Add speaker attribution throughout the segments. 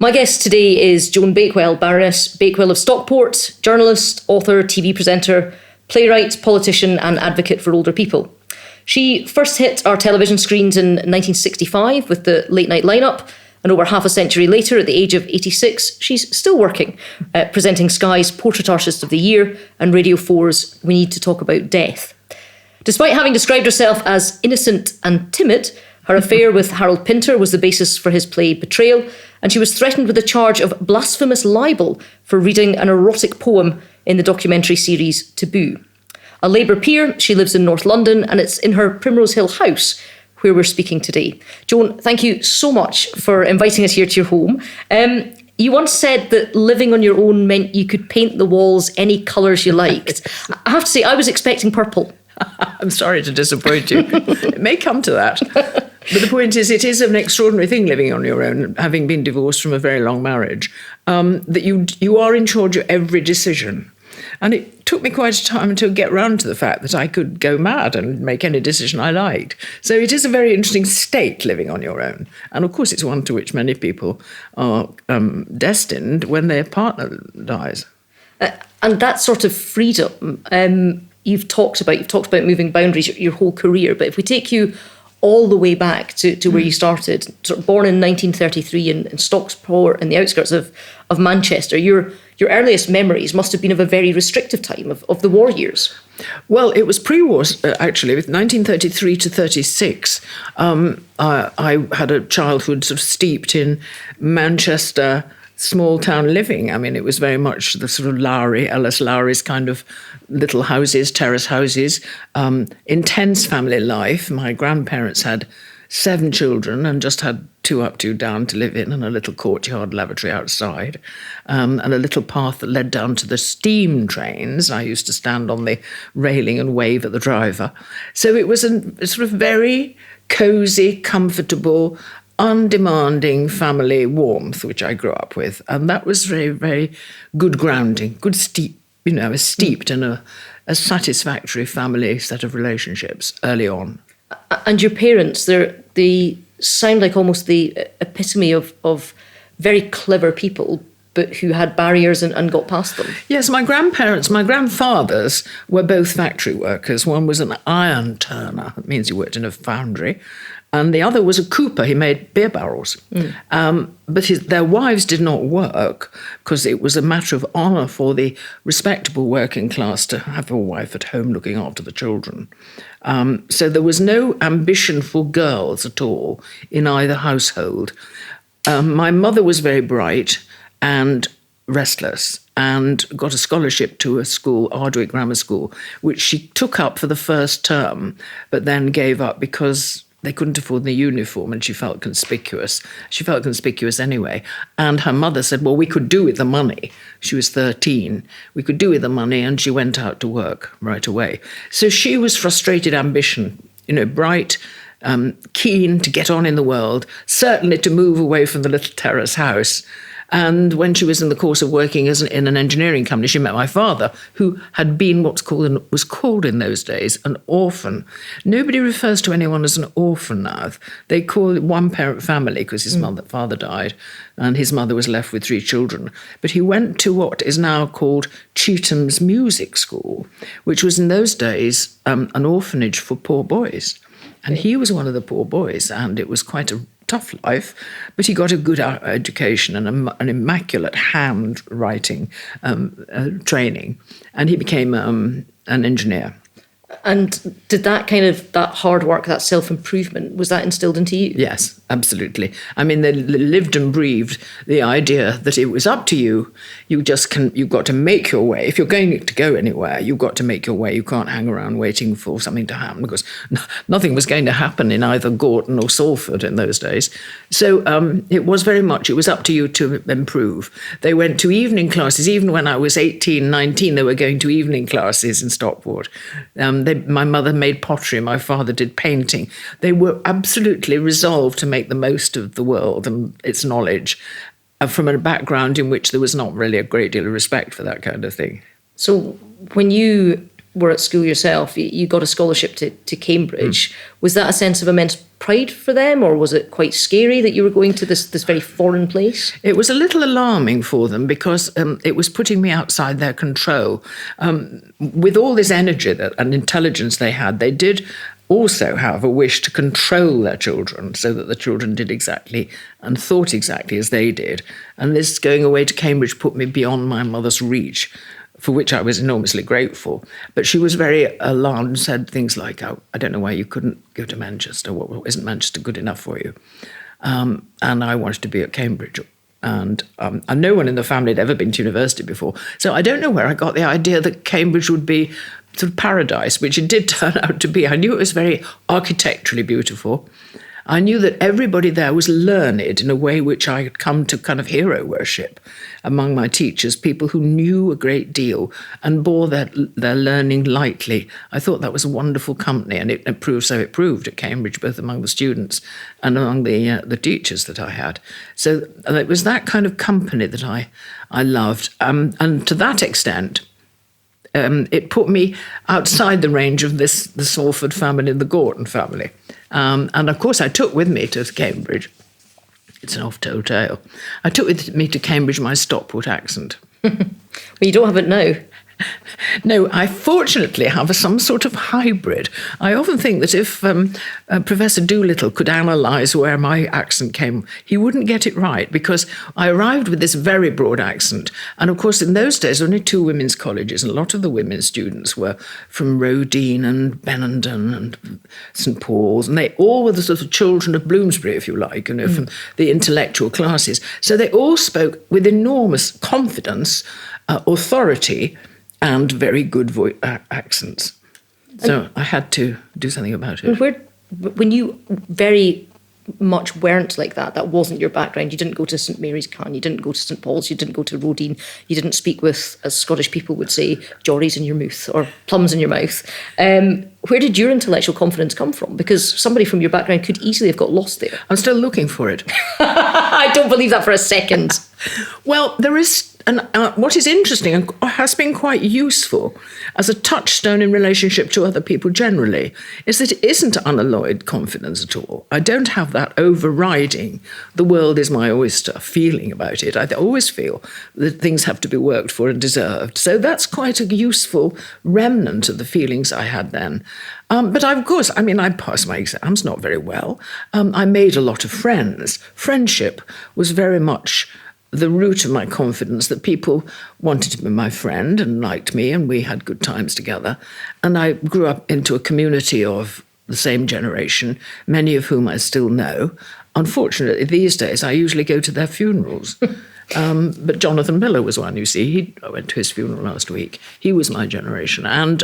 Speaker 1: My guest today is Joan Bakewell, Baroness Bakewell of Stockport, journalist, author, TV presenter, playwright, politician and advocate for older people. She first hit our television screens in 1965 with the Late Night Lineup, and over half a century later, at the age of 86, she's still working, presenting Sky's Portrait Artist of the Year and Radio 4's We Need to Talk About Death. Despite having described herself as innocent and timid, her affair with Harold Pinter was the basis for his play Betrayal, and she was threatened with a charge of blasphemous libel for reading an erotic poem in the documentary series Taboo. A Labour peer, she lives in North London, and it's in her Primrose Hill house where we're speaking today. Joan, thank you so much for inviting us here to your home. You once said that living on your own meant you could paint the walls any colours you liked. I have to say, I was expecting purple.
Speaker 2: I'm sorry to disappoint you. It may come to that. But the point is, it is an extraordinary thing living on your own, having been divorced from a very long marriage, that you are in charge of every decision. And it took me quite a time to get round to the fact that I could go mad and make any decision I liked. So it is a very interesting state, living on your own. And of course, it's one to which many people are destined when their partner dies.
Speaker 1: And that sort of freedom, you've talked about moving boundaries your whole career. But if we take you all the way back to where you started, sort of born in 1933 in Stockport, in the outskirts of Manchester, your earliest memories must have been of a very restrictive time, of the war years.
Speaker 2: Well, it was pre-war, actually, with 1933 to 36. I had a childhood sort of steeped in Manchester small town living. I mean, it was very much the sort of Ellis Lowry's kind of little houses, terrace houses, intense family life. My grandparents had 7 children and just had 2 up, 2 down to live in, and a little courtyard lavatory outside, and a little path that led down to the steam trains. I used to stand on the railing and wave at the driver. So it was a sort of very cosy, comfortable, undemanding family warmth, which I grew up with. And that was very, very good grounding, steeped in a satisfactory family set of relationships early on.
Speaker 1: And your parents, they sound like almost the epitome of very clever people, but who had barriers and got past them.
Speaker 2: Yes, my grandfathers were both factory workers. One was an iron turner, it means he worked in a foundry, and the other was a cooper. He made beer barrels. But their wives did not work because it was a matter of honour for the respectable working class to have a wife at home looking after the children. So there was no ambition for girls at all in either household. My mother was very bright and restless and got a scholarship to a school, Ardwick Grammar School, which she took up for the first term, but then gave up because they couldn't afford the uniform and she felt conspicuous. She felt conspicuous anyway. And her mother said, well, we could do with the money. She was 13. We could do with the money, and she went out to work right away. So she was frustrated ambition, bright, keen to get on in the world, certainly to move away from the little terrace house. And when she was in the course of working in an engineering company, she met my father, who had been was called in those days an orphan. Nobody refers to anyone as an orphan now. They call it one-parent family because his father died and his mother was left with 3 children. But he went to what is now called Chetham's Music School, which was in those days an orphanage for poor boys. And he was one of the poor boys, and it was quite a tough life, but he got a good education and an immaculate handwriting training, and he became an engineer.
Speaker 1: And did that hard work, that self-improvement, was that instilled into you?
Speaker 2: Yes, absolutely. I mean, they lived and breathed the idea that it was up to you. You've got to make your way. If you're going to go anywhere, you've got to make your way. You can't hang around waiting for something to happen, because nothing was going to happen in either Gorton or Salford in those days. So it was up to you to improve. They went to evening classes. Even when I was 18, 19, they were going to evening classes in Stockport. My mother made pottery, my father did painting. They were absolutely resolved to make the most of the world and its knowledge from a background in which there was not really a great deal of respect for that kind of thing.
Speaker 1: So when you were at school yourself, you got a scholarship to Cambridge. Was that a sense of immense pride for them, or was it quite scary that you were going to this very foreign place?
Speaker 2: It was a little alarming for them because it was putting me outside their control. With all this energy and intelligence they had, they did also have a wish to control their children so that the children did exactly and thought exactly as they did. And this going away to Cambridge put me beyond my mother's reach, for which I was enormously grateful. But she was very alarmed and said things like, "Oh, I don't know why you couldn't go to Manchester. Well, isn't Manchester good enough for you?" And I wanted to be at Cambridge. And no one in the family had ever been to university before. So I don't know where I got the idea that Cambridge would be sort of paradise, which it did turn out to be. I knew it was very architecturally beautiful. I knew that everybody there was learned in a way which I had come to kind of hero worship among my teachers, people who knew a great deal and bore their learning lightly. I thought that was a wonderful company, and it proved at Cambridge, both among the students and among the teachers that I had. So it was that kind of company that I loved. And to that extent, it put me outside the range of the Salford family and the Gorton family. And of course, I took with me to Cambridge. It's an oft-told tale. I took with me to Cambridge my Stockport accent.
Speaker 1: Well, you don't have it now.
Speaker 2: No, I fortunately have some sort of hybrid. I often think that if Professor Doolittle could analyse where my accent came, he wouldn't get it right, because I arrived with this very broad accent. And of course, in those days, only 2 women's colleges, and a lot of the women's students were from Rodine and Benenden and St Paul's, and they all were the sort of children of Bloomsbury, if you like, from the intellectual classes. So they all spoke with enormous confidence, authority, and very good accents. So I had to do something about it.
Speaker 1: When you very much weren't like that wasn't your background, you didn't go to St Mary's Cairn, you didn't go to St Paul's, you didn't go to Rodine, you didn't speak with, as Scottish people would say, jorries in your mouth or plums in your mouth. Where did your intellectual confidence come from? Because somebody from your background could easily have got lost there.
Speaker 2: I'm still looking for it.
Speaker 1: I don't believe that for a second.
Speaker 2: Well, there is, what is interesting and has been quite useful as a touchstone in relationship to other people generally, is that it isn't unalloyed confidence at all. I don't have that overriding, the world is my oyster feeling about it. I always feel that things have to be worked for and deserved. So that's quite a useful remnant of the feelings I had then. But of course, I passed my exams not very well. I made a lot of friends. Friendship was very much the root of my confidence, that people wanted to be my friend and liked me, and we had good times together. And I grew up into a community of the same generation, many of whom I still know. Unfortunately, these days, I usually go to their funerals. But Jonathan Miller was one, you see. I went to his funeral last week. He was my generation. And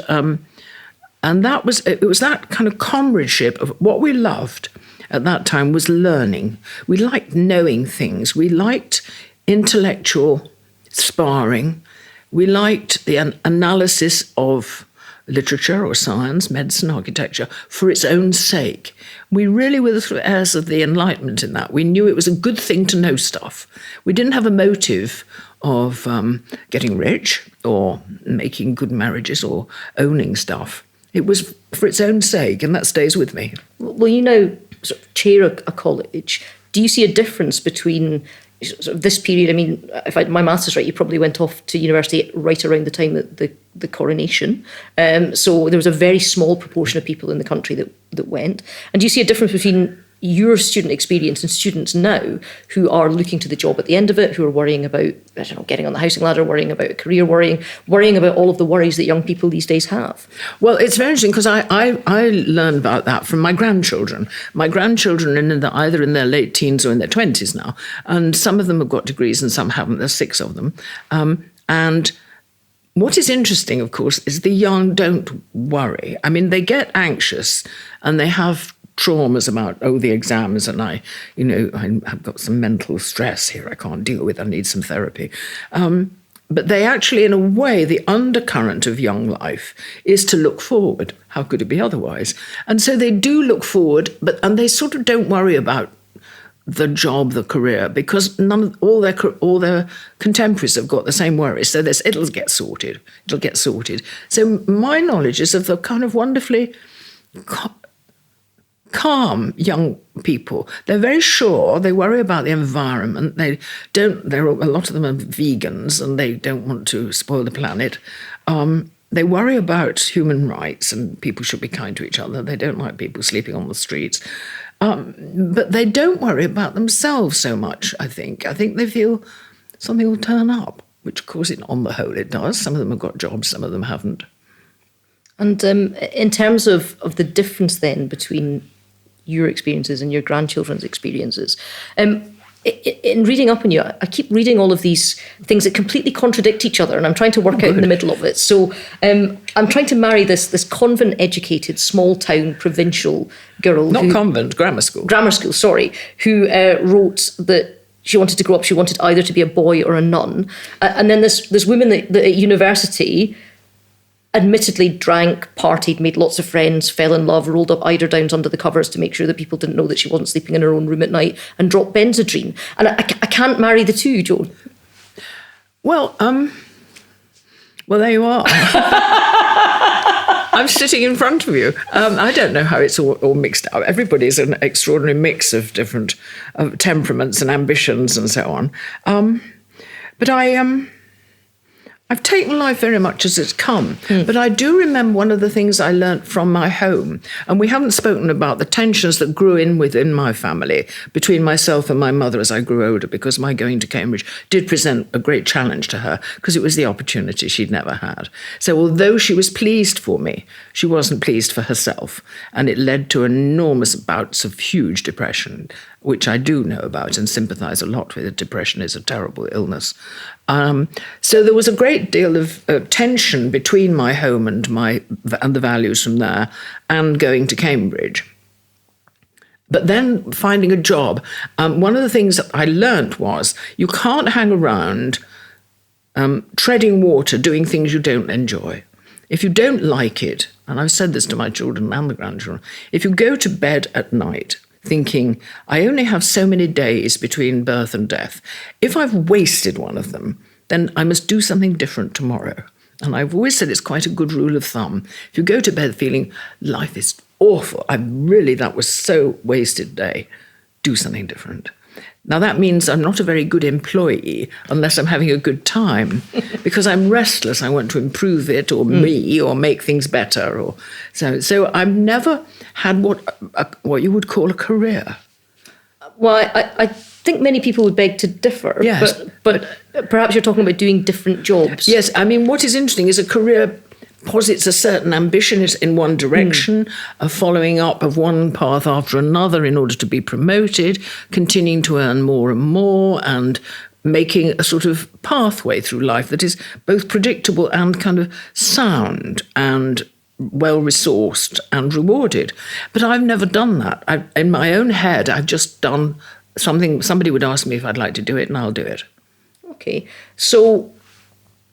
Speaker 2: it was that kind of comradeship of what we loved at that time was learning. We liked knowing things. We liked intellectual sparring. We liked the analysis of literature or science, medicine, architecture, for its own sake. We really were the sort of heirs of the Enlightenment in that. We knew it was a good thing to know stuff. We didn't have a motive of getting rich or making good marriages or owning stuff. It was for its own sake, and that stays with me.
Speaker 1: Well, you now sort of chair a college. Do you see a difference between sort of this period? If my maths is right, you probably went off to university right around the time that the coronation. So there was a very small proportion of people in the country that went. And do you see a difference between your student experience and students now who are looking to the job at the end of it, who are worrying about, getting on the housing ladder, worrying about a career, worrying about all of the worries that young people these days have?
Speaker 2: Well, it's very interesting because I learned about that from my grandchildren. My grandchildren are either in their late teens or in their 20s now, and some of them have got degrees and some haven't. There's 6 of them. And what is interesting, of course, is the young don't worry. They get anxious and they have traumas about, the exams, and I've got some mental stress here I can't deal with, I need some therapy. But they actually, in a way, the undercurrent of young life is to look forward. How could it be otherwise? And so they do look forward, and they sort of don't worry about the job, the career, because all their contemporaries have got the same worries. So it'll get sorted. It'll get sorted. So my knowledge is of the kind of wonderfully calm young people. They're very sure. They worry about the environment. A lot of them are vegans and they don't want to spoil the planet. They worry about human rights and people should be kind to each other. They don't like people sleeping on the streets. But they don't worry about themselves so much, I think. I think they feel something will turn up, which, of course, on the whole, it does. Some of them have got jobs, some of them haven't.
Speaker 1: And in terms of the difference then between your experiences and your grandchildren's experiences, in reading up on you, I keep reading all of these things that completely contradict each other, and I'm trying to work out in the middle of it. So I'm trying to marry this convent-educated, small-town, provincial girl.
Speaker 2: Grammar school.
Speaker 1: Grammar school, sorry, who wrote that she wanted to grow up, she wanted either to be a boy or a nun. And then this woman that at university admittedly drank, partied, made lots of friends, fell in love, rolled up eiderdowns under the covers to make sure that people didn't know that she wasn't sleeping in her own room at night, and dropped Benzedrine. And I can't marry the two, Joan.
Speaker 2: Well, there you are. I'm sitting in front of you. I don't know how it's all mixed up. Everybody's an extraordinary mix of different temperaments and ambitions and so on. But I've taken life very much as it's come, but I do remember one of the things I learnt from my home, and we haven't spoken about the tensions that grew within my family between myself and my mother as I grew older, because my going to Cambridge did present a great challenge to her, because it was the opportunity she'd never had. So although she was pleased for me, she wasn't pleased for herself, and it led to enormous bouts of huge depression, which I do know about and sympathise a lot with. Depression is a terrible illness. So there was a great deal of tension between my home and the values from there and going to Cambridge. But then finding a job, one of the things that I learnt was you can't hang around treading water, doing things you don't enjoy. If you don't like it, and I've said this to my children and the grandchildren, if you go to bed at night thinking, I only have so many days between birth and death. If I've wasted one of them, then I must do something different tomorrow. And I've always said it's quite a good rule of thumb. If you go to bed feeling life is awful, that was so wasted day, do something different. Now, that means I'm not a very good employee unless I'm having a good time, because I'm restless. I want to improve it or me or make things better. So I've never had what you would call a career.
Speaker 1: Well, I think many people would beg to differ,
Speaker 2: yes,
Speaker 1: but perhaps you're talking about doing different jobs.
Speaker 2: Yes, I mean, what is interesting is a career posits a certain ambition in one direction, a following up of one path after another in order to be promoted, continuing to earn more and more, and making a sort of pathway through life that is both predictable and kind of sound and well-resourced and rewarded. But I've never done that. In my own head, I've just done something. Somebody would ask me if I'd like to do it, and I'll do it.
Speaker 1: Okay. So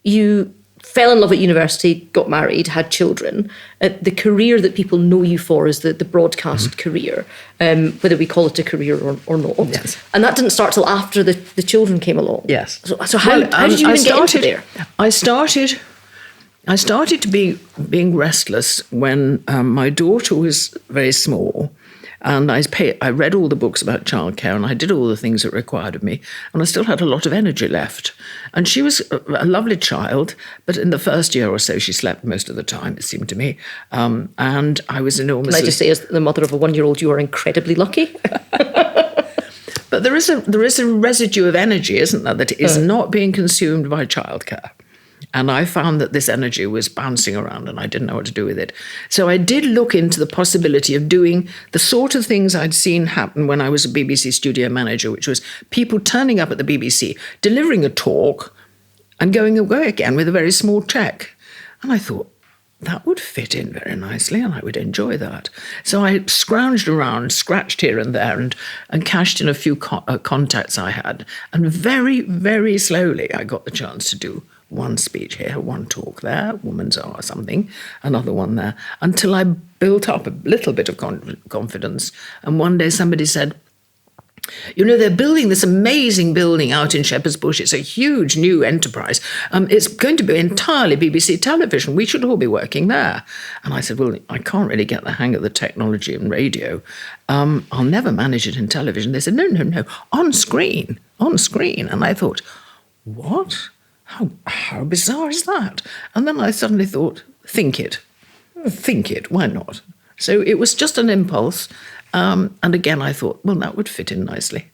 Speaker 1: you fell in love at university, got married, had children. The career that people know you for is the broadcast career, whether we call it a career or not.
Speaker 2: Yes.
Speaker 1: And that didn't start till after the children came along.
Speaker 2: Yes.
Speaker 1: So how did you even get into there?
Speaker 2: I started to being restless when my daughter was very small. And I read all the books about childcare, and I did all the things it required of me, and I still had a lot of energy left. And she was a lovely child, but in the first year or so, she slept most of the time, it seemed to me. And I was enormously...
Speaker 1: Can I just say, as the mother of a 1-year-old, you are incredibly lucky.
Speaker 2: But there is a residue of energy, isn't there, that is not being consumed by childcare. And I found that this energy was bouncing around and I didn't know what to do with it. So I did look into the possibility of doing the sort of things I'd seen happen when I was a BBC studio manager, which was people turning up at the BBC, delivering a talk and going away again with a very small cheque. And I thought, that would fit in very nicely and I would enjoy that. So I scrounged around, scratched here and there and cashed in a few contacts I had. And very, very slowly I got the chance to do one speech here, one talk there, Woman's Hour something, another one there, until I built up a little bit of confidence. And one day somebody said, You know, they're building this amazing building out in Shepherd's Bush. It's a huge new enterprise. It's going to be entirely BBC television. We should all be working there. And I said, well, I can't really get the hang of the technology in radio. I'll never manage it in television. They said, no, on screen. And I thought, what? How bizarre is that? And then I suddenly thought, think it, why not? So it was just an impulse. And again, I thought, well, that would fit in nicely.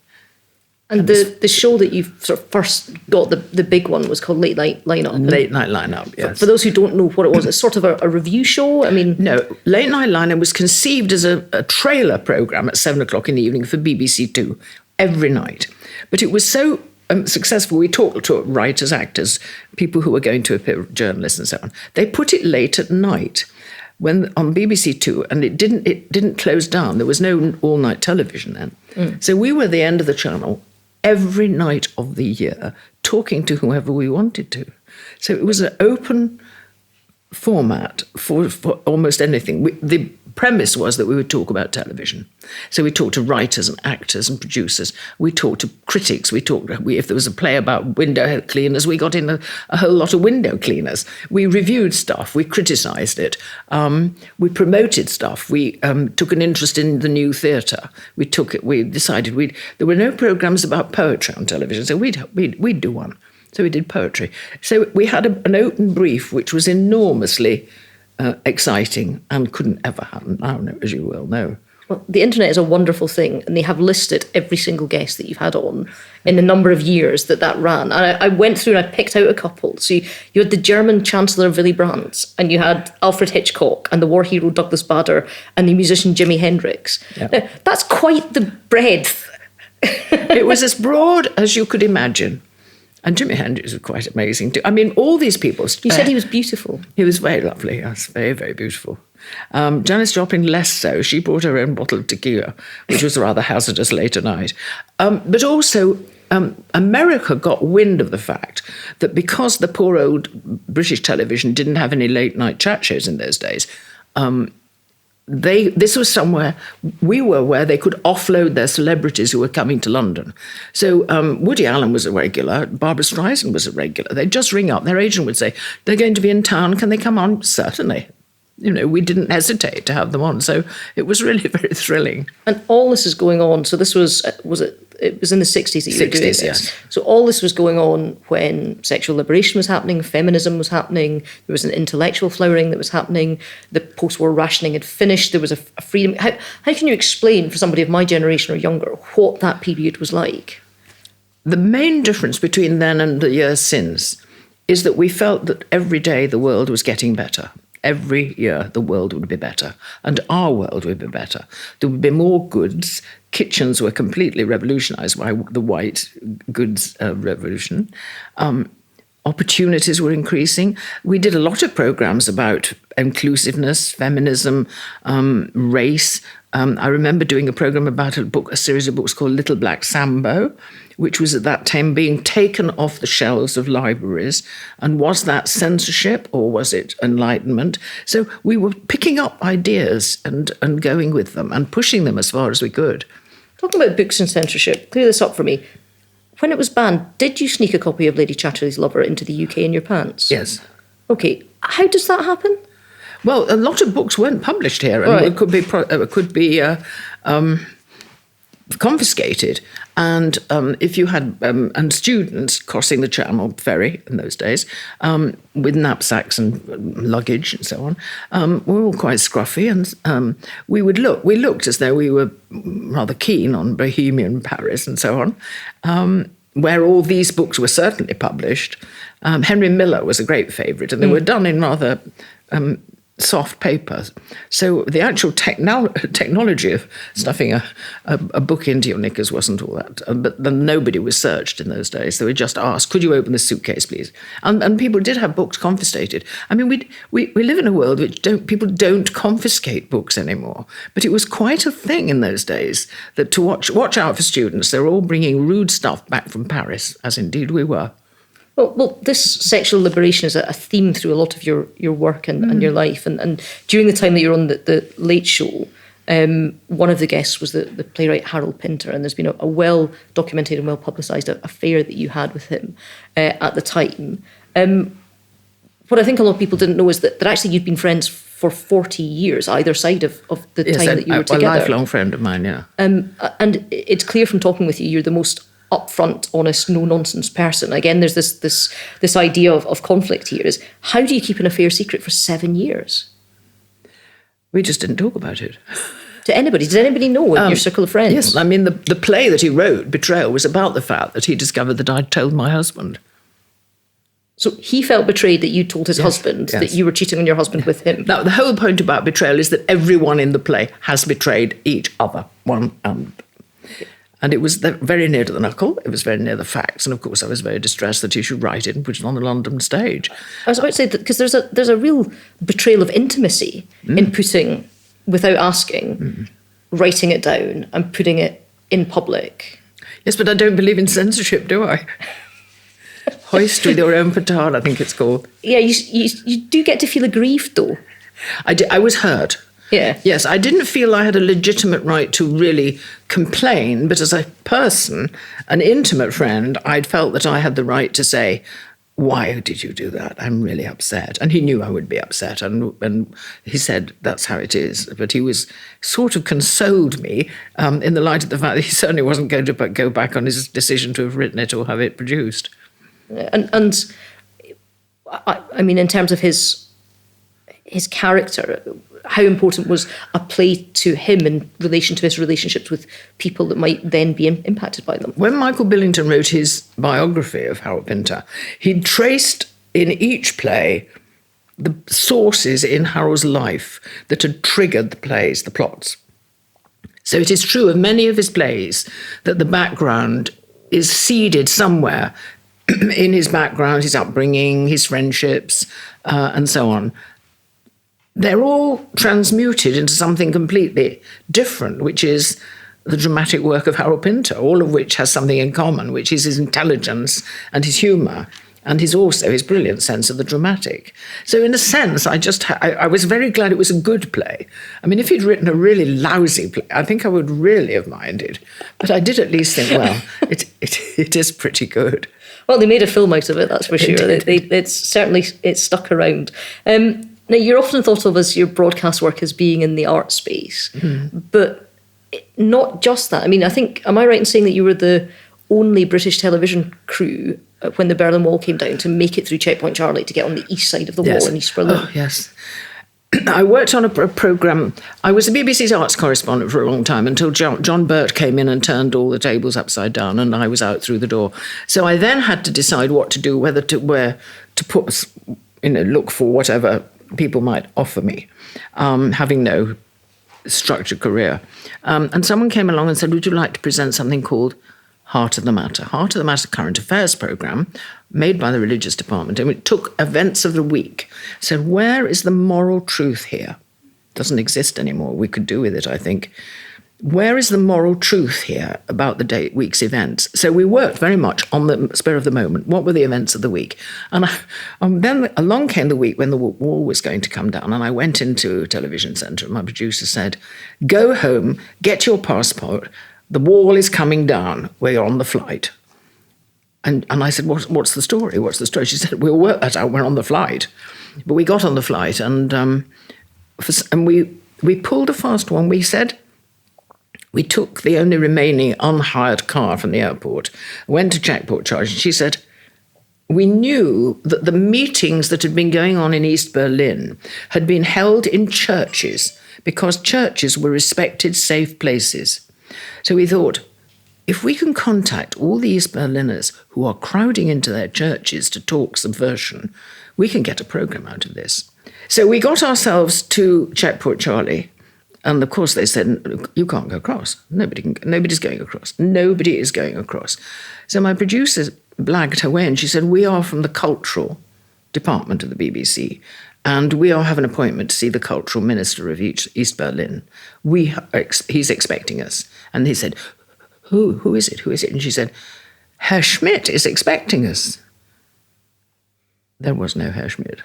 Speaker 1: And the show that you sort of first got, the big one, was called Late Night Lineup.
Speaker 2: Late Night Lineup, yes.
Speaker 1: For those who don't know what it was, it's sort of a review show. I mean,
Speaker 2: no, Late Night Lineup was conceived as a trailer programme at 7:00 in the evening for BBC Two every night. But it was so successful. We talked to writers, actors, people who were going to appear, journalists and so on. They put it late at night. When on BBC Two, and it didn't close down. There was no all-night television then. So we were the end of the channel every night of the year, talking to whoever we wanted to. So it was an open format for almost anything. The premise was that we would talk about television. So we talked to writers and actors and producers. We talked to critics. If there was a play about window cleaners, we got in a whole lot of window cleaners. We reviewed stuff. We criticised it. We promoted stuff. We took an interest in the new theatre. We decided there were no programmes about poetry on television, so we'd do one. So we did poetry. So we had an open brief, which was enormously exciting and couldn't ever happen now, as you well know.
Speaker 1: Well, the internet is a wonderful thing, and they have listed every single guest that you've had on in the number of years that ran. And I went through and I picked out a couple. So you had the German Chancellor Willy Brandt, and you had Alfred Hitchcock, and the war hero Douglas Bader, and the musician Jimi Hendrix.
Speaker 2: Yeah.
Speaker 1: Now, that's quite the breadth.
Speaker 2: It was as broad as you could imagine. And Jimi Hendrix was quite amazing too. I mean, all these people.
Speaker 1: You said he was beautiful.
Speaker 2: He was very lovely, yes, very, very beautiful. Janis Joplin, less so. She brought her own bottle of tequila, which was rather hazardous late at night. But also, America got wind of the fact that because the poor old British television didn't have any late night chat shows in those days, this was somewhere we were where they could offload their celebrities who were coming to London. So Woody Allen was a regular, Barbra Streisand was a regular. They'd just ring up, their agent would say, they're going to be in town, can they come on? Certainly. You know, we didn't hesitate to have them on. So it was really very thrilling.
Speaker 1: And all this is going on. So this was it was in the 60s that you were doing this.
Speaker 2: Yes.
Speaker 1: So all this was going on when sexual liberation was happening, feminism was happening, there was an intellectual flowering that was happening, the post-war rationing had finished, there was a freedom. How can you explain for somebody of my generation or younger what that period was like?
Speaker 2: The main difference between then and the years since is that we felt that every day the world was getting better. Every year the world would be better, and our world would be better. There would be more goods. Kitchens were completely revolutionised by the white goods revolution. Opportunities were increasing. We did a lot of programmes about inclusiveness, feminism, race. I remember doing a programme about a series of books called Little Black Sambo, which was at that time being taken off the shelves of libraries. And was that censorship or was it enlightenment? So we were picking up ideas and going with them and pushing them as far as we could.
Speaker 1: Talking about books and censorship, clear this up for me. When it was banned, did you sneak a copy of Lady Chatterley's Lover into the UK in your pants?
Speaker 2: Yes.
Speaker 1: Okay, how does that happen?
Speaker 2: Well, a lot of books weren't published here, and it could be confiscated. And if you had and students crossing the Channel ferry in those days with knapsacks and luggage and so on, we were all quite scruffy, and we looked as though we were rather keen on Bohemian Paris and so on. Where all these books were certainly published. Henry Miller was a great favourite, and they were done in rather soft paper. So the actual technology of stuffing a book into your knickers wasn't all that. But then nobody was searched in those days. They were just asked, could you open the suitcase, please? And people did have books confiscated. I mean, we live in a world which people don't confiscate books anymore. But it was quite a thing in those days that to watch out for students. They were all bringing rude stuff back from Paris, as indeed we were.
Speaker 1: Well, this sexual liberation is a theme through a lot of your work and your life. And during the time that you're on the Late Show, One of the guests was the playwright Harold Pinter, and there's been a well-documented and well-publicised affair that you had with him at the time. What I think a lot of people didn't know is that actually you'd been friends for 40 years, either side of the time that you were together.
Speaker 2: A lifelong friend of mine, yeah.
Speaker 1: And it's clear from talking with you, you're the most upfront, honest, no-nonsense person. Again, there's this idea of conflict here. Is how do you keep an affair secret for 7 years?
Speaker 2: We just didn't talk about it.
Speaker 1: To anybody? Did anybody know in your circle of friends?
Speaker 2: Yes, I mean, the play that he wrote, Betrayal, was about the fact that he discovered that I'd told my husband.
Speaker 1: So he felt betrayed that you told his husband that you were cheating on your husband with him.
Speaker 2: Now, the whole point about Betrayal is that everyone in the play has betrayed each other. And it was very near to the knuckle. It was very near the facts. And of course, I was very distressed that he should write it and put it on the London stage.
Speaker 1: I was about to say that because there's a real betrayal of intimacy in putting, without asking, writing it down and putting it in public.
Speaker 2: Yes, but I don't believe in censorship, do I? Hoist with your own petard, I think it's called.
Speaker 1: Yeah, you do get to feel aggrieved, though.
Speaker 2: I was hurt.
Speaker 1: Yeah.
Speaker 2: Yes, I didn't feel I had a legitimate right to really complain, but as a person, an intimate friend, I'd felt that I had the right to say, why did you do that? I'm really upset. And he knew I would be upset, and he said, that's how it is. But he was sort of consoled me in the light of the fact that he certainly wasn't going to go back on his decision to have written it or have it produced.
Speaker 1: And I mean, in terms of his character, how important was a play to him in relation to his relationships with people that might then be impacted by them?
Speaker 2: When Michael Billington wrote his biography of Harold Pinter, he traced in each play the sources in Harold's life that had triggered the plays, the plots. So it is true of many of his plays that the background is seeded somewhere in his background, his upbringing, his friendships, and so on. They're all transmuted into something completely different, which is the dramatic work of Harold Pinter, all of which has something in common, which is his intelligence and his humour, and also his brilliant sense of the dramatic. So in a sense, I was very glad it was a good play. I mean, if he'd written a really lousy play, I think I would really have minded. But I did at least think, well, it is pretty good.
Speaker 1: Well, they made a film out of it, that's for sure. It's stuck around. Now, you're often thought of as your broadcast work as being in the art space, but not just that. I mean, am I right in saying that you were the only British television crew when the Berlin Wall came down to make it through Checkpoint Charlie to get on the east side of the wall in East Berlin?
Speaker 2: Oh, yes. I worked on a programme. I was the BBC's arts correspondent for a long time until John Burt came in and turned all the tables upside down, and I was out through the door. So I then had to decide what to do, where to put, look for whatever people might offer me, having no structured career. And someone came along and said, would you like to present something called Heart of the Matter? Heart of the Matter current affairs programme made by the religious department. And it took events of the week. So where is the moral truth here? Doesn't exist anymore. We could do with it, I think. Where is the moral truth here about the week's events? So we worked very much on the spur of the moment. What were the events of the week? And then along came the week when the wall was going to come down, and I went into a television centre, and my producer said, go home, get your passport, the wall is coming down, we're on the flight. And I said, what's the story? What's the story? She said, we'll work that out, we're on the flight. But we got on the flight, and we pulled a fast one. We took the only remaining unhired car from the airport, went to Checkpoint Charlie, and she said, we knew that the meetings that had been going on in East Berlin had been held in churches because churches were respected, safe places. So we thought, if we can contact all the East Berliners who are crowding into their churches to talk subversion, we can get a programme out of this. So we got ourselves to Checkpoint Charlie. And of course they said, you can't go across. Nobody's going across. Nobody is going across. So my producer blagged her way and she said, we are from the cultural department of the BBC and we all have an appointment to see the cultural minister of East Berlin. He's expecting us. And he said, who is it? Who is it? And she said, Herr Schmidt is expecting us. There was no Herr Schmidt.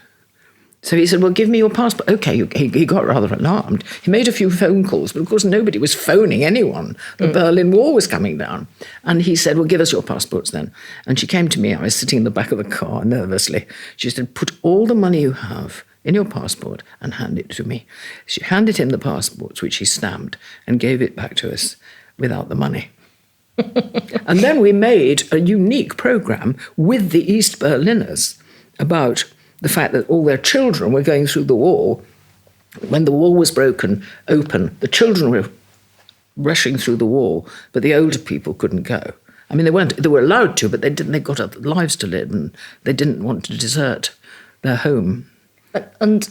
Speaker 2: So he said, well, give me your passport. Okay, he got rather alarmed. He made a few phone calls, but of course nobody was phoning anyone. The Berlin Wall was coming down. And he said, well, give us your passports then. And she came to me. I was sitting in the back of the car nervously. She said, put all the money you have in your passport and hand it to me. She handed him the passports, which he stamped, and gave it back to us without the money. And then we made a unique program with the East Berliners about the fact that all their children were going through the wall. When the wall was broken open, the children were rushing through the wall, but the older people couldn't go. I mean, they were allowed to, but they didn't. They got other lives to live, and they didn't want to desert their home.
Speaker 1: And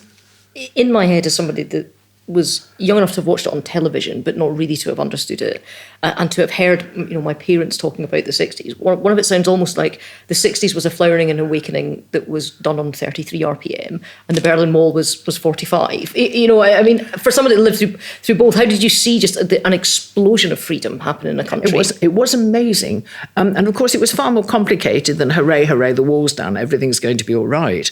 Speaker 1: in my head, as somebody that was young enough to have watched it on television, but not really to have understood it, and to have heard, my parents talking about the 60s. One of it sounds almost like the 60s was a flowering and awakening that was done on 33 RPM, and the Berlin Wall was 45. I mean, for somebody that lived through both, how did you see just an explosion of freedom happen in a country?
Speaker 2: It was amazing, and of course, it was far more complicated than hooray, hooray, the wall's down, everything's going to be all right,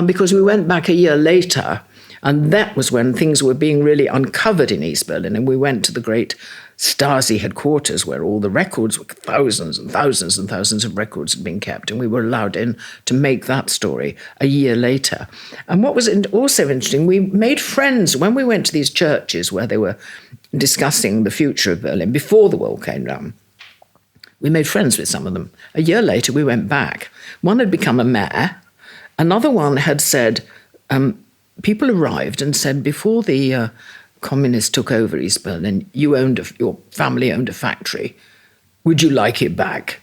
Speaker 2: because we went back a year later. And that was when things were being really uncovered in East Berlin. And we went to the great Stasi headquarters where all the records, thousands and thousands and thousands of records had been kept. And we were allowed in to make that story a year later. And what was also interesting, we made friends when we went to these churches where they were discussing the future of Berlin before the wall came down. We made friends with some of them. A year later, we went back. One had become a mayor. Another one had said, people arrived and said, before the communists took over East Berlin, your family owned a factory. Would you like it back?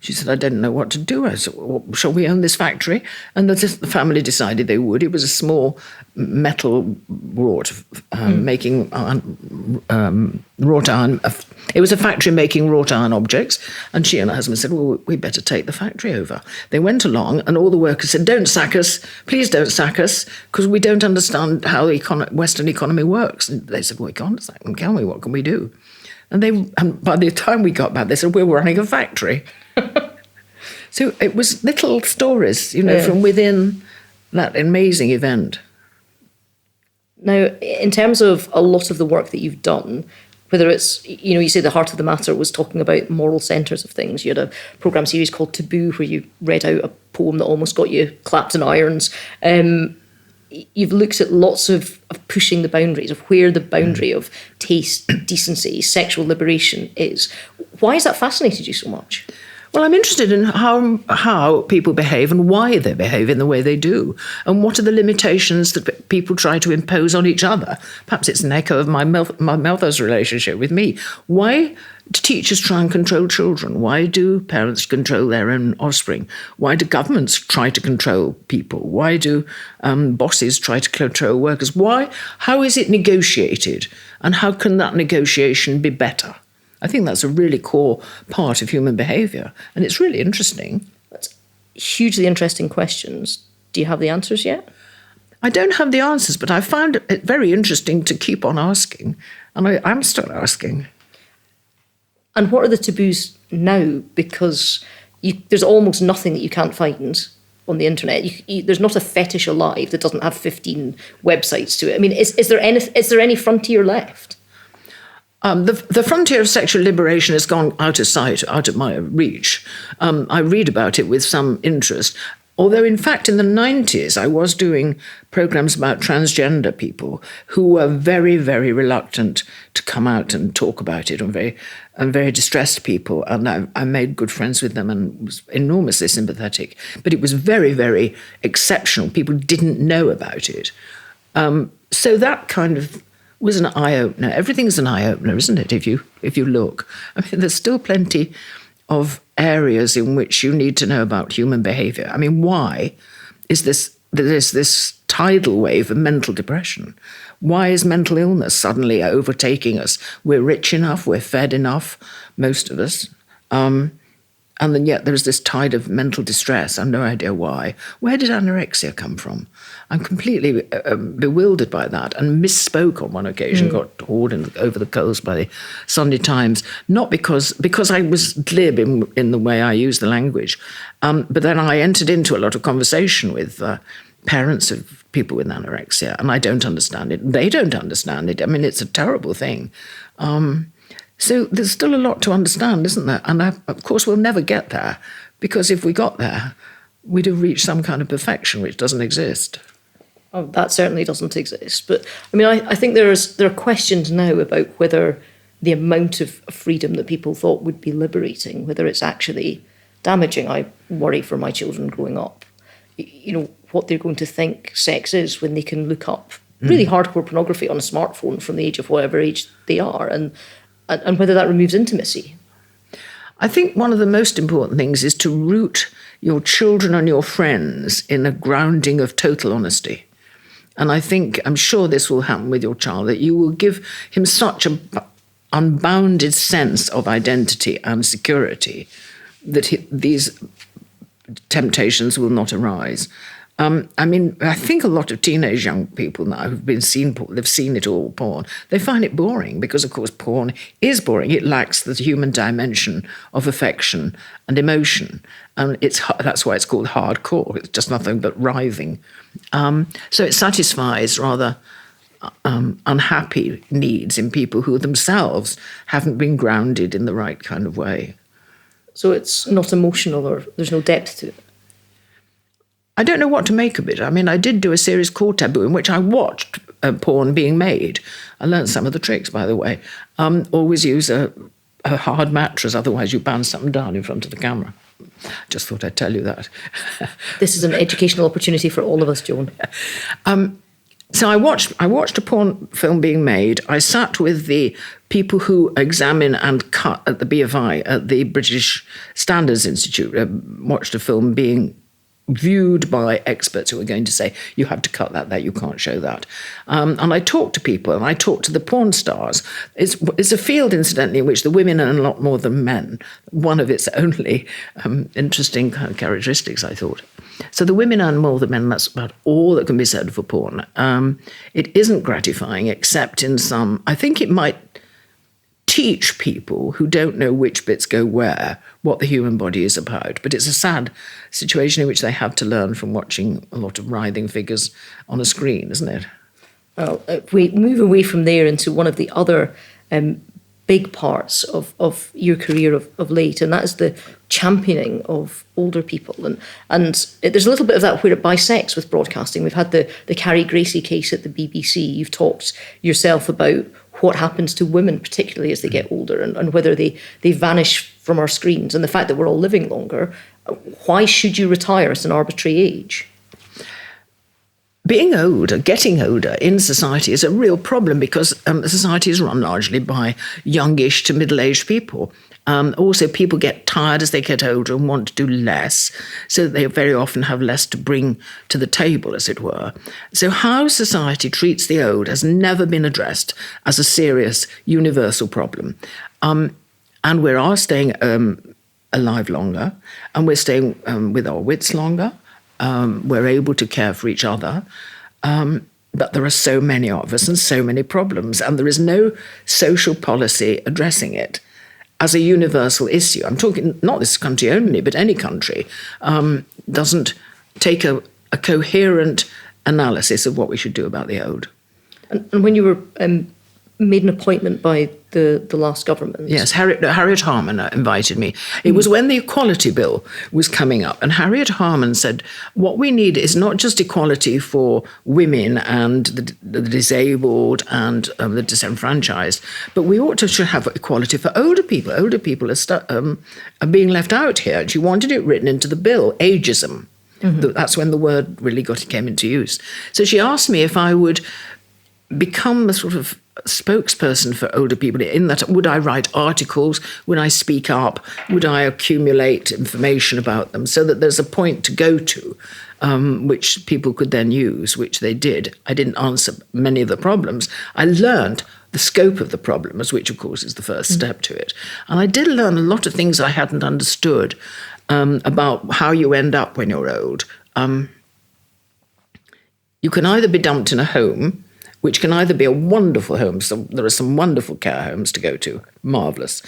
Speaker 2: She said, I didn't know what to do. I said, well, shall we own this factory? And the family decided they would. It was a small metal wrought, making wrought iron. It was a factory making wrought iron objects. And she and her husband said, well, we better take the factory over. They went along and all the workers said, don't sack us. Please don't sack us, because we don't understand how the Western economy works. And they said, well, we can't sack them, can we? What can we do? And by the time we got back, they said, we're running a factory. So it was little stories, from within that amazing event.
Speaker 1: Now, in terms of a lot of the work that you've done, whether it's, you say the heart of the matter was talking about moral centres of things. You had a programme series called Taboo where you read out a poem that almost got you clapped in irons. You've looked at lots of pushing the boundaries of where the boundary of taste, decency, sexual liberation is. Why has that fascinated you so much?
Speaker 2: Well, I'm interested in how people behave and why they behave in the way they do, and what are the limitations that people try to impose on each other. Perhaps it's an echo of my mother's relationship with me. Why do teachers try and control children? Why do parents control their own offspring? Why do governments try to control people? Why do bosses try to control workers? Why? How is it negotiated? And how can that negotiation be better? I think that's a really core part of human behaviour, and it's really interesting.
Speaker 1: That's hugely interesting questions. Do you have the answers yet?
Speaker 2: I don't have the answers, but I found it very interesting to keep on asking, and I'm still asking.
Speaker 1: And what are the taboos now? Because there's almost nothing that you can't find on the internet. There's not a fetish alive that doesn't have 15 websites to it. I mean, is there any frontier left?
Speaker 2: The frontier of sexual liberation has gone out of sight, out of my reach. I read about it with some interest. Although, in fact, in the 90s, I was doing programs about transgender people who were very, very reluctant to come out and talk about it, and very distressed people. And I made good friends with them and was enormously sympathetic. But it was very, very exceptional. People didn't know about it. So that kind of was an eye-opener. Everything's an eye-opener, isn't it, if you look? I mean, there's still plenty of areas in which you need to know about human behaviour. I mean, why is there's this tidal wave of mental depression? Why is mental illness suddenly overtaking us? We're rich enough, we're fed enough, most of us, and then yet there's this tide of mental distress. I've no idea why. Where did anorexia come from? I'm completely bewildered by that, and misspoke on one occasion, got hauled over the coals by the Sunday Times, not because I was glib in the way I used the language, but then I entered into a lot of conversation with parents of people with anorexia, and I don't understand it. They don't understand it. I mean, it's a terrible thing. So there's still a lot to understand, isn't there? And of course, we'll never get there, because if we got there, we'd have reached some kind of perfection which doesn't exist.
Speaker 1: Oh, that certainly doesn't exist. But I mean, I think there are questions now about whether the amount of freedom that people thought would be liberating, whether it's actually damaging. I worry for my children growing up, what they're going to think sex is when they can look up really hardcore pornography on a smartphone from the age of whatever age they are, and whether that removes intimacy.
Speaker 2: I think one of the most important things is to root your children and your friends in a grounding of total honesty. And I'm sure this will happen with your child, that you will give him such an unbounded sense of identity and security that these temptations will not arise. I think a lot of teenage young people now they've seen it all, porn. They find it boring because, of course, porn is boring. It lacks the human dimension of affection and emotion. And that's why it's called hardcore. It's just nothing but writhing. So it satisfies rather unhappy needs in people who themselves haven't been grounded in the right kind of way.
Speaker 1: So it's not emotional, or there's no depth to it?
Speaker 2: I don't know what to make of it. I mean, I did do a series called Taboo in which I watched porn being made. I learned some of the tricks, by the way. Always use a hard mattress, otherwise you bounce something down in front of the camera. Just thought I'd tell you that.
Speaker 1: This is an educational opportunity for all of us, Joan.
Speaker 2: So I watched a porn film being made. I sat with the people who examine and cut at the BFI, at the British Standards Institute, watched a film being viewed by experts who are going to say, you have to cut that there, you can't show that. And I talked to people, and I talked to the porn stars. It's a field, incidentally, in which the women earn a lot more than men. One of its only interesting kind of characteristics, I thought. So the women earn more than men, that's about all that can be said for porn. It isn't gratifying, except in some, I think it might teach people who don't know which bits go where what the human body is about. But it's a sad situation in which they have to learn from watching a lot of writhing figures on a screen, isn't it?
Speaker 1: Well, if we move away from there into one of the other big parts of your career of late, and that is the championing of older people. And there's a little bit of that where it bisects with broadcasting. We've had the Carrie Gracie case at the BBC. You've talked yourself about what happens to women, particularly as they get older, and whether they vanish from our screens, and the fact that we're all living longer. Why should you retire at an arbitrary age?
Speaker 2: Being older, getting older in society is a real problem because society is run largely by youngish to middle-aged people. Also, people get tired as they get older and want to do less, so they very often have less to bring to the table, as it were. So how society treats the old has never been addressed as a serious, universal problem. And we are staying alive longer, and we're staying with our wits longer. We're able to care for each other. But there are so many of us and so many problems, and there is no social policy addressing it as a universal issue. I'm talking not this country only, but any country doesn't take a coherent analysis of what we should do about the old.
Speaker 1: And when you were made an appointment by the last government.
Speaker 2: Yes, Harriet Harman invited me. It was when the Equality Bill was coming up, and Harriet Harman said, what we need is not just equality for women and the disabled and the disenfranchised, but we ought to have equality for older people. Older people are being left out here. And she wanted it written into the bill, ageism. Mm-hmm. That's when the word really came into use. So she asked me if I would become a sort of spokesperson for older people, in that would I write articles, would I speak up, would I accumulate information about them so that there's a point to go to which people could then use, which they did. I didn't answer many of the problems. I learned the scope of the problems, which of course is the first step to it. And I did learn a lot of things I hadn't understood about how you end up when you're old. You can either be dumped in a home, which can either be a wonderful home, so there are some wonderful care homes to go to, marvellous,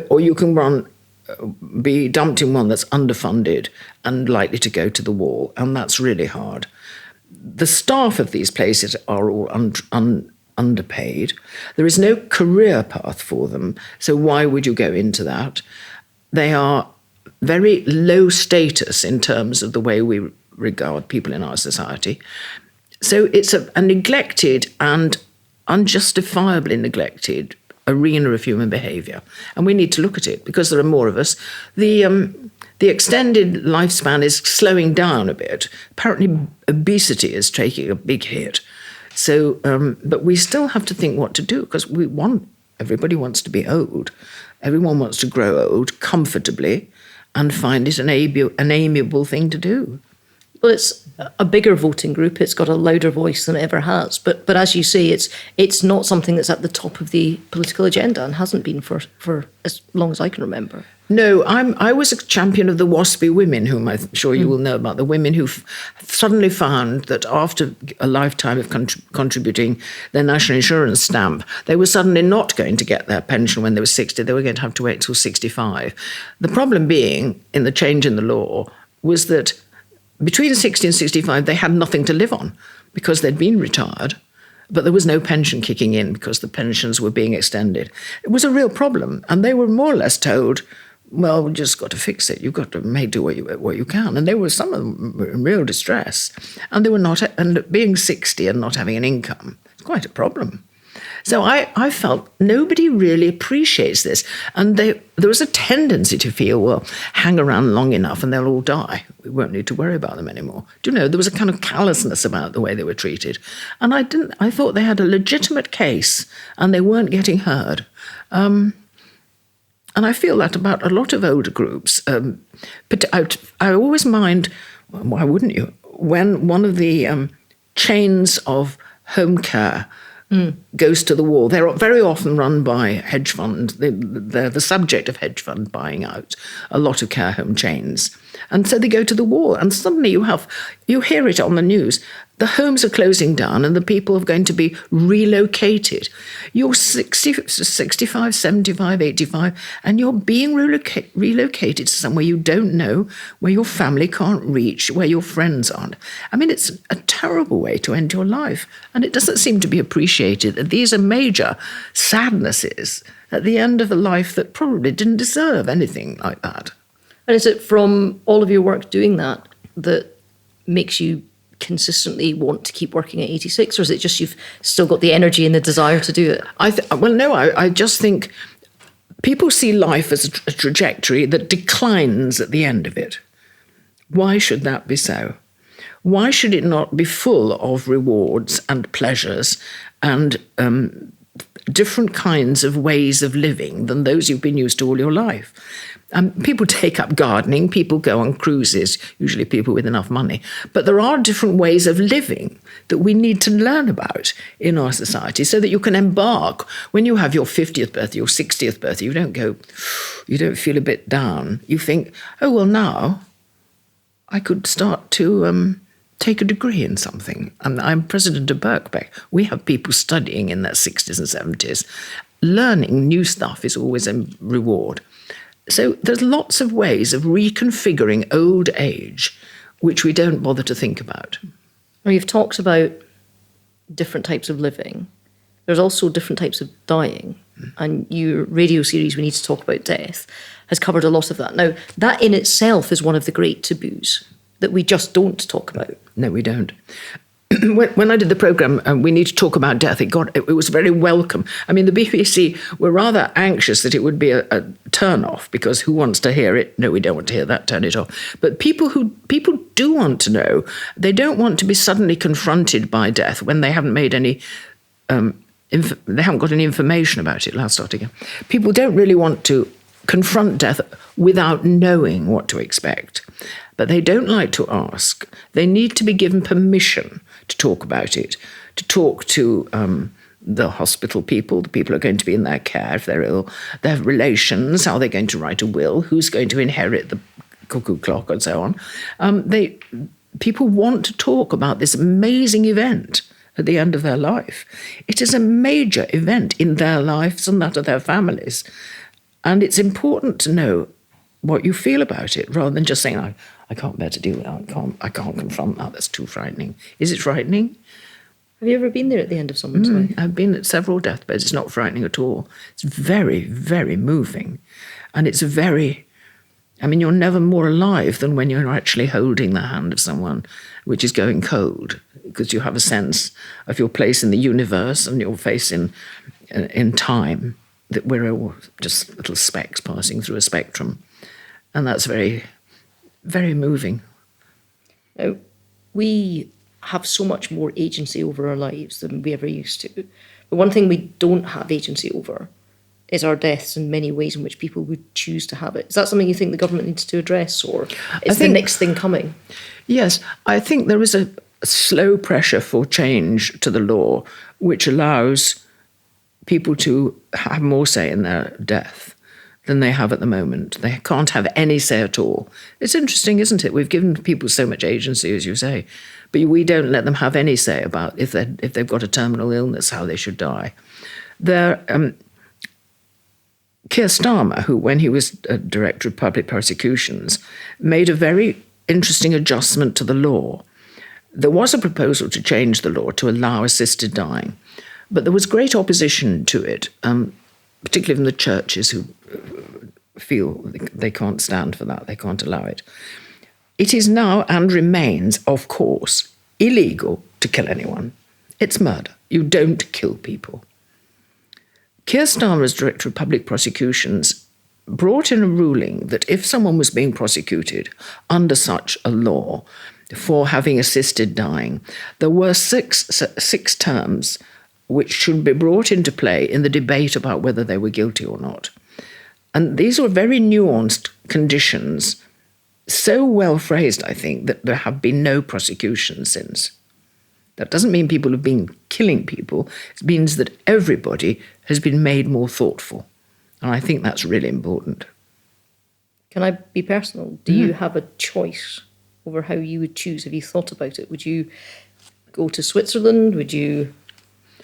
Speaker 2: or you can be dumped in one that's underfunded and likely to go to the wall, and that's really hard. the staff of these places are all underpaid. There is no career path for them. So why would you go into that? They are very low status in terms of the way we regard people in our society. So it's a neglected and unjustifiably neglected arena of human behaviour. And we need to look at it because there are more of us. The extended lifespan is slowing down a bit. Apparently obesity is taking a big hit. So, but we still have to think what to do because everybody wants to be old. Everyone wants to grow old comfortably and find it an amiable thing to do.
Speaker 1: Well, it's a bigger voting group. It's got a louder voice than it ever has. But as you say, it's not something that's at the top of the political agenda and hasn't been for as long as I can remember.
Speaker 2: No, I was a champion of the WASPy women, whom I'm sure you will know about, the women who suddenly found that after a lifetime of contributing their national insurance stamp, they were suddenly not going to get their pension when they were 60. They were going to have to wait till 65. The problem being, in the change in the law, was that between 60 and 65, they had nothing to live on because they'd been retired, but there was no pension kicking in because the pensions were being extended. It was a real problem, and they were more or less told, well, we just got to fix it. You've got to do what you can. And some of them were in real distress, and they were not. And being 60 and not having an income, it's quite a problem. So I felt nobody really appreciates this. And there was a tendency to feel, well, hang around long enough and they'll all die. We won't need to worry about them anymore. Do you know, there was a kind of callousness about the way they were treated. And I thought they had a legitimate case and they weren't getting heard. And I feel that about a lot of older groups. But I always mind, why wouldn't you, when one of the chains of home care goes to the wall. They're very often run by hedge fund. They're the subject of hedge fund buying out a lot of care home chains. And so they go to the wall. And suddenly you hear it on the news. The homes are closing down and the people are going to be relocated. You're 60, 65, 75, 85, and you're being relocated to somewhere you don't know, where your family can't reach, where your friends aren't. I mean, it's a terrible way to end your life. And it doesn't seem to be appreciated that these are major sadnesses at the end of a life that probably didn't deserve anything like that.
Speaker 1: And is it from all of your work doing that makes you consistently want to keep working at 86, or is it just you've still got the energy and the desire to do it?
Speaker 2: I just think people see life as a trajectory that declines at the end of it. Why should that be so? Why should it not be full of rewards and pleasures and different kinds of ways of living than those you've been used to all your life? People take up gardening, people go on cruises, usually people with enough money. But there are different ways of living that we need to learn about in our society so that you can embark. When you have your 50th birthday, your 60th birthday, you don't feel a bit down. You think, oh, well, now I could start to take a degree in something. And I'm president of Birkbeck. We have people studying in their 60s and 70s. Learning new stuff is always a reward. So there's lots of ways of reconfiguring old age, which we don't bother to think about.
Speaker 1: Well, you've talked about different types of living. There's also different types of dying. And your radio series, We Need to Talk About Death, has covered a lot of that. Now, that in itself is one of the great taboos that we just don't talk about.
Speaker 2: No, we don't. When I did the programme, We Need to Talk About Death, it was very welcome. I mean, the BBC were rather anxious that it would be a turn-off, because who wants to hear it? No, we don't want to hear that, turn it off. But people do want to know. They don't want to be suddenly confronted by death when they haven't made any, they haven't got any information about it. Let's start again. People don't really want to confront death without knowing what to expect. But they don't like to ask. They need to be given permission to talk about it, to talk to the hospital people, the people who are going to be in their care if they're ill, their relations, how they're going to write a will, who's going to inherit the cuckoo clock, and so on. People want to talk about this amazing event at the end of their life. It is a major event in their lives and that of their families. And it's important to know what you feel about it, rather than just saying, I I can't bear to deal with that. I can't confront that. That's too frightening. Is it frightening?
Speaker 1: Have you ever been there at the end of someone's life?
Speaker 2: I've been at several deathbeds. It's not frightening at all. It's very, very moving. And it's you're never more alive than when you're actually holding the hand of someone which is going cold, because you have a sense of your place in the universe and your place in time, that we're all just little specks passing through a spectrum. And that's very, very moving.
Speaker 1: Now, we have so much more agency over our lives than we ever used to. But one thing we don't have agency over is our deaths in many ways in which people would choose to have it. Is that something you think the government needs to address, or is the next thing coming?
Speaker 2: Yes, I think there is a slow pressure for change to the law which allows people to have more say in their death than they have at the moment. They can't have any say at all. It's interesting, isn't it? We've given people so much agency, as you say, but we don't let them have any say about if they've got a terminal illness, how they should die. Keir Starmer, who, when he was Director of Public Prosecutions, made a very interesting adjustment to the law. There was a proposal to change the law to allow assisted dying, but there was great opposition to it, particularly from the churches who feel they can't stand for that, they can't allow it. It is now and remains, of course, illegal to kill anyone. It's murder. You don't kill people. Keir Starmer, as Director of Public Prosecutions, brought in a ruling that if someone was being prosecuted under such a law for having assisted dying, there were six terms which should be brought into play in the debate about whether they were guilty or not. And these were very nuanced conditions, so well phrased, I think, that there have been no prosecutions since. That doesn't mean people have been killing people. It means that everybody has been made more thoughtful. And I think that's really important.
Speaker 1: Can I be personal? Do you have a choice over how you would choose? Have you thought about it? Would you go to Switzerland?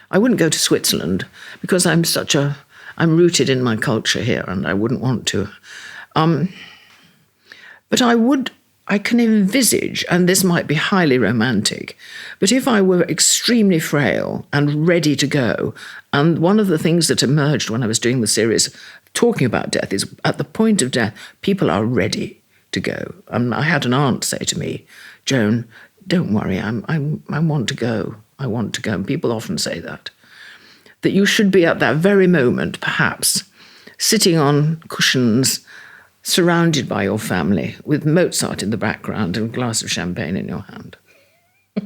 Speaker 2: I wouldn't go to Switzerland because I'm rooted in my culture here and I wouldn't want to. But I can envisage, and this might be highly romantic, but if I were extremely frail and ready to go, and one of the things that emerged when I was doing the series talking about death is at the point of death, people are ready to go. I had an aunt say to me, "Joan, don't worry, I want to go. I want to go." And people often say that you should be at that very moment, perhaps, sitting on cushions, surrounded by your family, with Mozart in the background and a glass of champagne in your hand.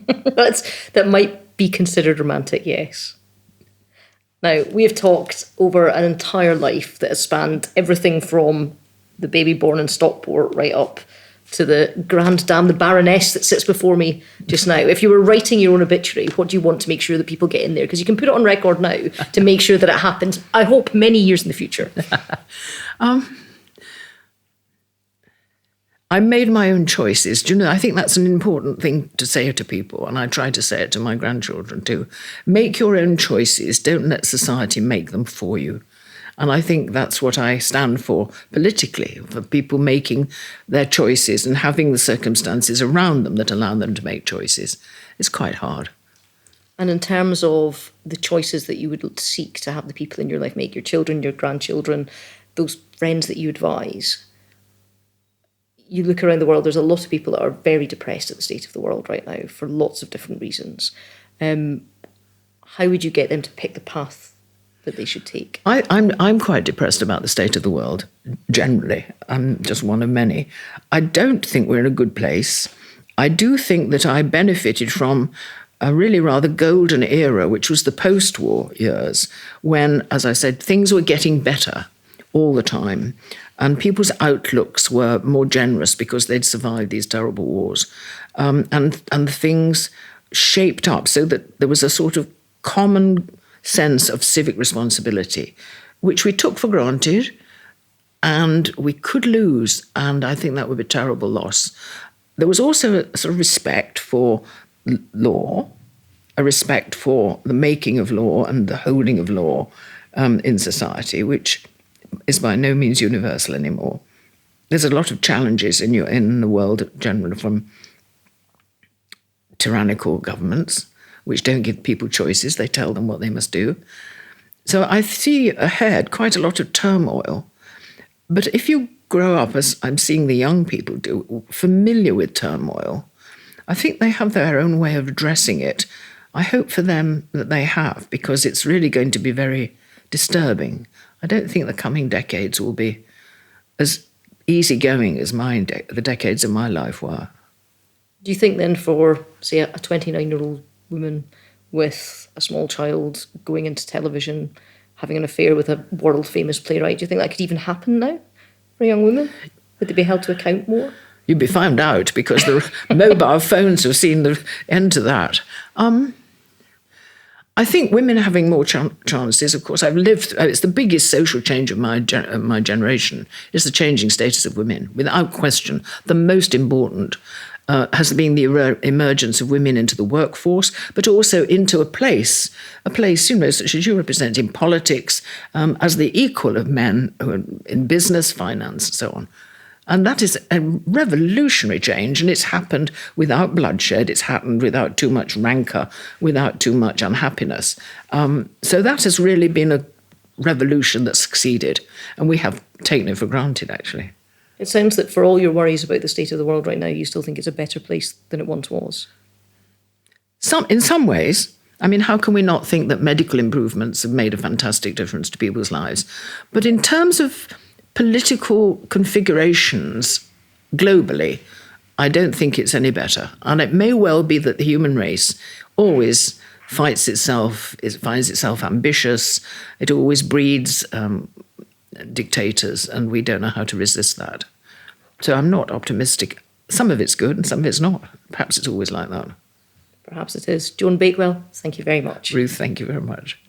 Speaker 1: That might be considered romantic, yes. Now, we have talked over an entire life that has spanned everything from the baby born in Stockport right up to the grande dame, the Baroness that sits before me just now. If you were writing your own obituary, what do you want to make sure that people get in there? Because you can put it on record now to make sure that it happens, I hope, many years in the future.
Speaker 2: I made my own choices. Do you know, I think that's an important thing to say to people, and I try to say it to my grandchildren too. Make your own choices. Don't let society make them for you. And I think that's what I stand for politically, for people making their choices and having the circumstances around them that allow them to make choices. It's quite hard.
Speaker 1: And in terms of the choices that you would seek to have the people in your life make, your children, your grandchildren, those friends that you advise, you look around the world, there's a lot of people that are very depressed at the state of the world right now for lots of different reasons. How would you get them to pick the path that they should take?
Speaker 2: I'm quite depressed about the state of the world, generally. I'm just one of many. I don't think we're in a good place. I do think that I benefited from a really rather golden era, which was the post-war years, when, as I said, things were getting better all the time. And people's outlooks were more generous because they'd survived these terrible wars. And things shaped up so that there was a sort of common sense of civic responsibility, which we took for granted and we could lose. And I think that would be a terrible loss. There was also a sort of respect for law, a respect for the making of law and the holding of law in society, which is by no means universal anymore. there's a lot of challenges in the world generally, from tyrannical governments, which don't give people choices. They tell them what they must do. So I see ahead quite a lot of turmoil. But if you grow up, as I'm seeing the young people do, familiar with turmoil, I think they have their own way of addressing it. I hope for them that they have, because it's really going to be very disturbing. I don't think the coming decades will be as easygoing as the decades of my life were.
Speaker 1: Do you think then for, say, a 29-year-old woman with a small child going into television, having an affair with a world-famous playwright, do you think that could even happen now for a young woman? Would they be held to account more?
Speaker 2: You'd be found out, because the mobile phones have seen the end to that. I think women having more chances, of course, it's the biggest social change of my generation, is the changing status of women. Without question, the most important has been the emergence of women into the workforce, but also into a place, such as you represent in politics, as the equal of men in business, finance, and so on. And that is a revolutionary change, and it's happened without bloodshed, it's happened without too much rancour, without too much unhappiness. So that has really been a revolution that succeeded, and we have taken it for granted, actually.
Speaker 1: It sounds that for all your worries about the state of the world right now, you still think it's a better place than it once was.
Speaker 2: In some ways. I mean, how can we not think that medical improvements have made a fantastic difference to people's lives? But in terms of political configurations globally, I don't think it's any better. And it may well be that the human race always finds itself ambitious. It always breeds dictators, and we don't know how to resist that. So I'm not optimistic. Some of it's good and some of it's not. Perhaps it's always like that.
Speaker 1: Perhaps it is. Joan Bakewell, thank you very much.
Speaker 2: Ruth, thank you very much.